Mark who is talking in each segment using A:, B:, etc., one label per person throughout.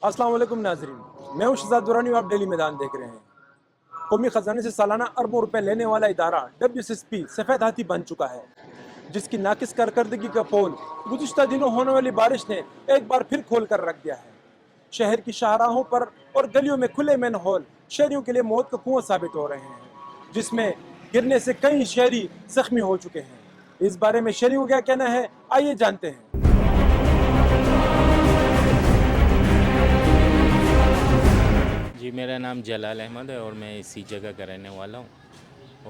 A: अस्सलाम वालेकुम नाजरीन, मैं हूं शहजाद दुरानी और आप डेली मैदान देख रहे हैं। कौमी खजाने से सालाना अरबों रुपए लेने वाला इदारा WSSP सफ़ेद हाथी बन चुका है, जिसकी नाकिस कारकर्दगी का पोल गुज़िश्ता दिनों होने वाली बारिश ने एक बार फिर खोल कर रख दिया है। शहर की शाहराहों पर और गलियों में खुले मैन होल शहरियों के लिए मौत का कुआं साबित हो रहे हैं, जिसमें गिरने से कई शहरी जख्मी हो चुके हैं। इस बारे में शहरियों का क्या कहना है, आइए जानते हैं।
B: जी, मेरा नाम जलाल अहमद है और मैं इसी जगह का रहने वाला हूँ।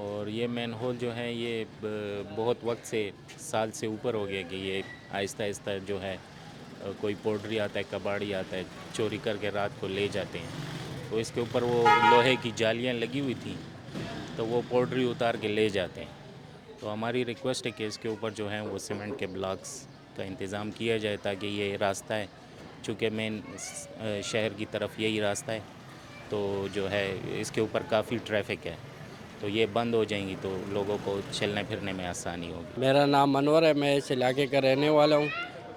B: और ये मैन होल जो है ये बहुत वक्त से, साल से ऊपर हो गया कि ये आहिस्ता आहिस्ता जो है कोई पोल्ट्री आता है, कबाड़ी आता है, चोरी करके रात को ले जाते हैं। तो इसके ऊपर वो लोहे की जालियाँ लगी हुई थी, तो वो पोल्ट्री उतार के ले जाते हैं। तो हमारी रिक्वेस्ट है कि इसके ऊपर जो है वो सीमेंट के ब्लॉक्स का इंतज़ाम किया जाए, ताकि ये रास्ता है, चूँकि मेन शहर की तरफ यही रास्ता है, तो जो है इसके ऊपर काफ़ी ट्रैफिक है, तो ये बंद हो जाएंगी तो लोगों को चलने फिरने में आसानी होगी।
C: मेरा नाम अनवर है, मैं इस इलाके का रहने वाला हूँ।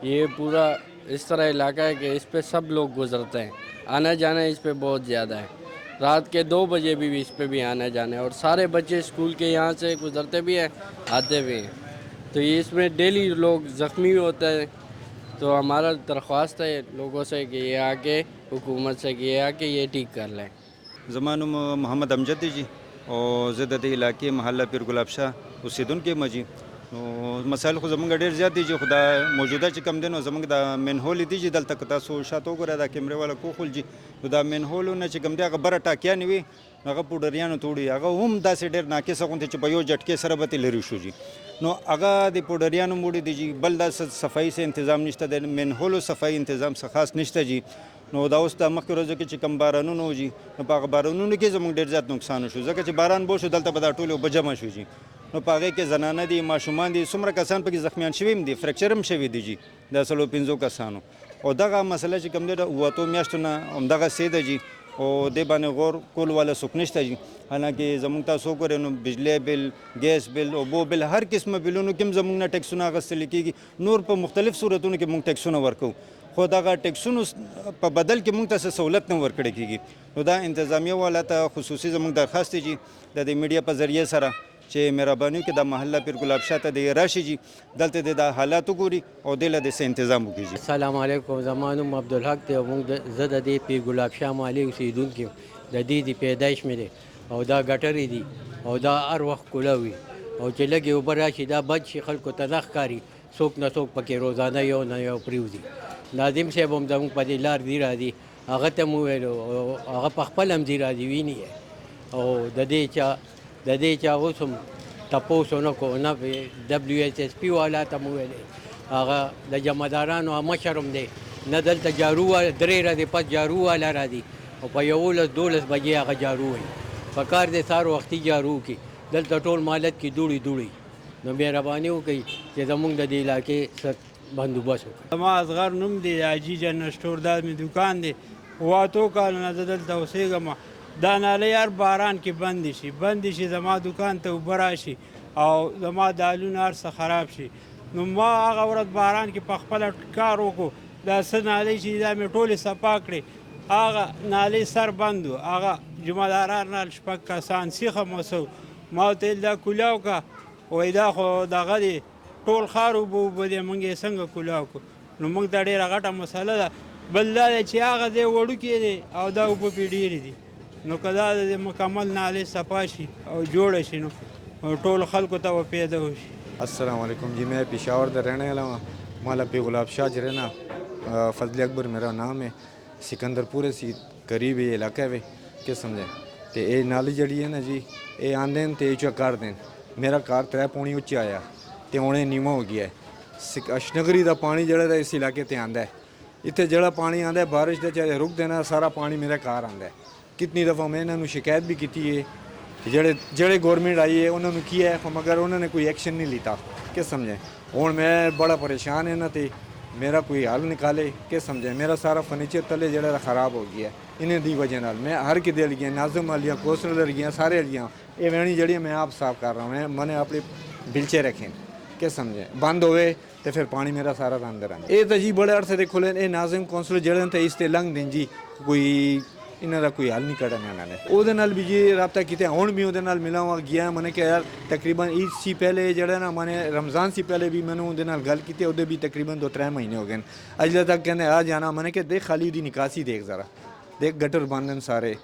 C: ये पूरा इस तरह इलाका है कि इस पे सब लोग गुज़रते हैं, आना जाना इस पे बहुत ज़्यादा है। रात के 2 बजे भी इस पे भी आना जाना है और सारे बच्चे स्कूल के यहाँ से गुज़रते भी हैं, आते भी हैं। तो ये इसमें डेली लोग ज़ख्मी होते हैं। तो हमारा दरख्वास्त है लोगों से कि ये आके, हुकूमत से कि ये आके ये ठीक कर लें।
D: ज़मानो मोहम्मद अमजद जी और ज़द इलाके महल्ला पीर गुलाब शाह ओसेदुनके मजी मसाइल खो ज़मंग ढेर ज़्यादा जी खुदा मौजूदा च कम दिन ज़मंग दा मेन होल दी जी दल तक तासो शातो को दा कैमरे वाला को खुल जी दा मेन होल न च कम दे बर टाकिया निवी अगर पुडरियानो तोड़ी अगर हम दा से ढेर नाके सकुंते च बयो झटके सरबती लेरी शू जी नो अगर दी पुडरियानो मुड़ी दी जी बल दा सफाई से इंतज़ाम निश्ता दे मेन होलो सफाई इंतज़ाम से खास निश्ता जी नो دا اوس د مخکې ورځو کې چې کم بارانونه وځي نو په هغه بارانونو کې زموږ ډېر زیات نقصان وشو، ځکه چې باران به وشو دلته به دا ټولې اوبه جمع شو جي نو په هغې کې زنانه دي، ماشومان دي، څومره کسان پکې زخمیان شوي هم دي، فریکچر هم شوي دي جي د 15 کسانو. او دغه مسله چې کوم دی د 7 میاشتو نه همدغسې ده جي او دې باندې غور کول والا څوک نشته جي. حالانکه زموږ تاسو وګورئ نو بجلی بل، ګیس بل، اوبو بل، هر قسمه بلونو کې هم زموږ نه ټکسونه اخیستل کېږي. نور په مختلف صورتونو کې موږ ټکسونه ورکوو، خو دغه ټکسونو په بدل کې موږ ته څه سہولت نه ورکړی کېږي. نو دا انتظامیه والا ته خصوصي زموږ درخواست دی جي د دې میډیا په ذریعه سره چې مهرباني وکړي د محله پیر ګلاب شاه ته د راشي جي دلته د حالات وګوري او دله د تنظیم وکړي.
C: السلام علیکم، زمانم عبدالحق دی او موږ زه د دې پیر ګلاب شاه مالی اوسیدونکي د دې د پیدایش مې دی او دا ګټرې دي او دا هر وخت کوله وي او چې لږې اوبه راشي دا بد شي، خلکو ته نه ښکاري، څوک نه څوک پکې روزانه یو نه یو پرېوځي. ناظم صاحب هم زموږ په دې لار ځي راځي، هغه ته مو وویلو او هغه په خپل هم ځي راځي، ویني او د دې چا اوس هم تپوس ونه کو نه WSSP والا ته مو ویلې، هغه د جمعدارانو مشر هم دی، نه دلته جارو 3 ورځې پس جارو والا راځي او په 11-12 بجې هغه جارو وایي. په کار دی سهار وختي جارو کړي، دلته ټول مالت کې دوړې دوړې. نو مهرباني وکړئ چې زموږ د دې علاقې بندوبست وکړي.
E: زما اصغر نوم دی حاجي جنرال سټور، دا مې دکان دی. 8 کالونه زه دلته اوسېږم. دا نالۍ هر باران کې بندې شي زما دکان ته اوبه راشي او زما دالونه هر څه خراب شي. نو ما هغه ورځ باران کې په خپله کار وکړو، دا څه نالۍ چې دا مې ټولې صفا کړې، هغه نالۍ سر بند و. هغه جمعداران رال 6 کسان سیخه مو څه ما ورته ویل دا کولاو که، وایي دا خو دغه دی ټول ښار اوبه دی، موږ یې څنګه کولاو کړو. نو موږ ته ډېره غټه مسله ده. بل دا دی چې هغه دی وړوکی دی او دا اوبه پرې ډېرې دي. نو که دا د مکمل نالۍ صفا شي او جوړه شي نو ټول خلکو ته به پیدا وشي.
F: अस्सलाम वालेकुम जी, मैं पेशावर का रहने वाला हूँ। माला पे गुलाब शाह जो रहना, फजल अकबर मेरा नाम है, सिकंदरपुर से करीब ये इलाका है क्या समझे। तो ये नाली जड़ी है ना जी, ये आंदे न तो ये कर दें। मेरा घर 3 पौनी उच्चा आया तो उन्हें नीमा हो गया है। अशनगरी का पानी जड़ा इस इलाके ते आंदा है, इतने जड़ा पानी आंदा है बारिश के चाहे रुक देना सारा पानी मेरे घर आंदा है। कितनी दफ़ा मैं इन्होंने शिकायत भी की है, ਜਿਹੜੇ गौरमेंट आई है उन्होंने किया है, मगर उन्होंने कोई एक्शन नहीं लिया कि समझे। हूँ मैं बड़ा परेशान है ना, तो मेरा कोई हल निकाले कि समझे। मेरा सारा फर्नीचर तले जरा ख़राब हो गया इन्हें दी वजह नाल। मैं हर किदे लिया नाजम वालियाँ कोसल लिया सारे लिया ये वैनी जड़ी मैं आप साफ कर रहा हूँ। मैंने अपने बिलचे रखें कि समझे, बंद होवे ਤੇ ਫਿਰ ਪਾਣੀ ਮੇਰਾ ਸਾਰਾ ਤਾਂ ਅੰਦਰ ਆਉਂਦਾ। ਇਹ ਤਾਂ ਜੀ ਬੜੇ ਅਰਸੇ ਦੇ ਖੁੱਲੇ ਇਹ ਨਾਜ਼ਮ ਕੌਂਸਲ ਜਿਹੜੇ ਤੇ ਇਸ ਤੇ ਲੰਘ ਦੇਣ ਜੀ, ਕੋਈ ਇਹਨਾਂ ਦਾ ਕੋਈ ਹੱਲ ਨਹੀਂ ਕੱਢਣਾ ਇਹਨਾਂ ਨੇ। ਉਹਦੇ ਨਾਲ ਵੀ ਜੀ ਰਾਬਤਾ ਕੀਤਾ, ਹੁਣ ਵੀ ਉਹਦੇ ਨਾਲ ਮਿਲਾ हुआ ਗਿਆ। मैंने ਕਿਹਾ ਯਾਰ ਤਕਰੀਬਨ ਈਦ ਸੀ ਪਹਿਲੇ ਜਿਹੜਾ ਨਾ मैंने रमज़ान ਸੀ ਪਹਿਲੇ ਵੀ ਮੈਨੂੰ ਉਹਦੇ ਨਾਲ ਗੱਲ ਕੀਤੀ, ਉਹਦੇ ਵੀ ਤਕਰੀਬਨ 2-3 ਮਹੀਨੇ ਹੋ ਗਏ ਅਜੇ ਤੱਕ ਕਹਿੰਦੇ ਆ ਜਾਣਾ। मैंने ਕਿਹਾ ਦੇਖ ਖਾਲੀ ਉਹਦੀ ਨਿਕਾਸੀ ਦੇਖ ਜ਼ਰਾ, ਦੇਖ ਗਟਰ ਬੰਦ ਨੇ ਸਾਰੇ।